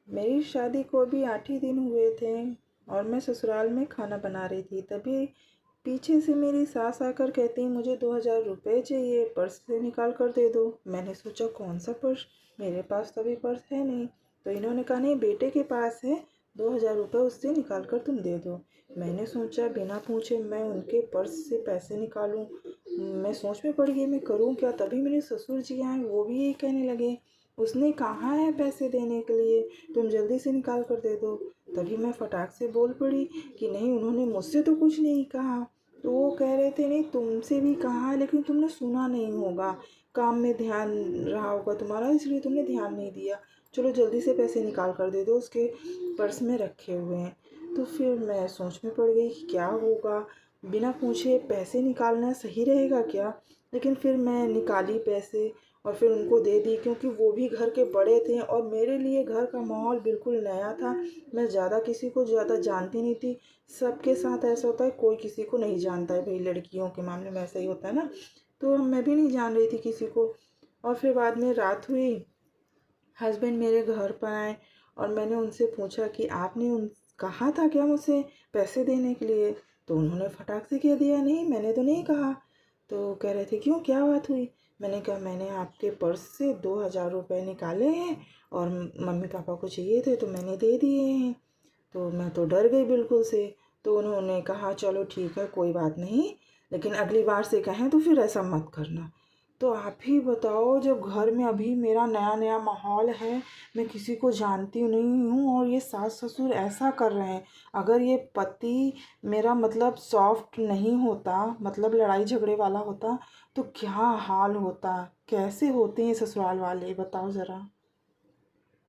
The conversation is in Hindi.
मेरी शादी को अभी 8 ही दिन हुए थे और मैं ससुराल में खाना बना रही थी। तभी पीछे से मेरी सास आकर कहती मुझे 2000 रुपये चाहिए, पर्स से निकाल कर दे दो। मैंने सोचा कौन सा पर्स, मेरे पास तो अभी पर्स है नहीं। तो इन्होंने कहा नहीं बेटे के पास है, 2000 रुपये उससे निकाल कर तुम दे दो। मैंने सोचा बिना पूछे मैं उनके पर्स से पैसे निकालूं, मैं सोच में पड़ गई मैं करूं क्या। तभी मेरे ससुर जी आए, वो भी यही कहने लगे उसने कहा है पैसे देने के लिए, तुम जल्दी से निकाल कर दे दो। तभी मैं फटाक से बोल पड़ी कि नहीं उन्होंने मुझसे तो कुछ नहीं कहा। तो वो कह रहे थे नहीं तुमसे भी कहा लेकिन तुमने सुना नहीं होगा, काम में ध्यान रहा होगा तुम्हारा इसलिए तुमने ध्यान नहीं दिया। चलो जल्दी से पैसे निकाल कर दे दो, उसके पर्स में रखे हुए हैं। तो फिर मैं सोच में पड़ गई कि क्या होगा, बिना पूछे पैसे निकालना सही रहेगा क्या। लेकिन फिर मैं निकाली पैसे और फिर उनको दे दी, क्योंकि वो भी घर के बड़े थे और मेरे लिए घर का माहौल बिल्कुल नया था। मैं ज़्यादा किसी को ज़्यादा जानती नहीं थी। सबके साथ ऐसा होता है कोई किसी को नहीं जानता है, भाई लड़कियों के मामले में ऐसा ही होता है ना। तो मैं भी नहीं जान रही थी किसी को। और फिर बाद में रात हुई, हस्बैंड मेरे घर पर आए और मैंने उनसे पूछा कि आपने उन कहा था क्या मुझसे पैसे देने के लिए। तो उन्होंने फटाक से कह दिया नहीं मैंने तो नहीं कहा। तो कह रहे थे क्यों क्या बात हुई। मैंने कहा मैंने आपके पर्स से 2000 रुपये निकाले हैं और मम्मी पापा को चाहिए थे तो मैंने दे दिए हैं। तो मैं तो डर गई बिल्कुल से। तो उन्होंने कहा चलो ठीक है कोई बात नहीं, लेकिन अगली बार से कहें तो फिर ऐसा मत करना। तो आप ही बताओ, जब घर में अभी मेरा नया नया माहौल है, मैं किसी को जानती नहीं हूँ और ये सास ससुर ऐसा कर रहे हैं। अगर ये पति मेरा मतलब सॉफ्ट नहीं होता, मतलब लड़ाई झगड़े वाला होता, तो क्या हाल होता, कैसे होते हैं ससुराल वाले बताओ ज़रा।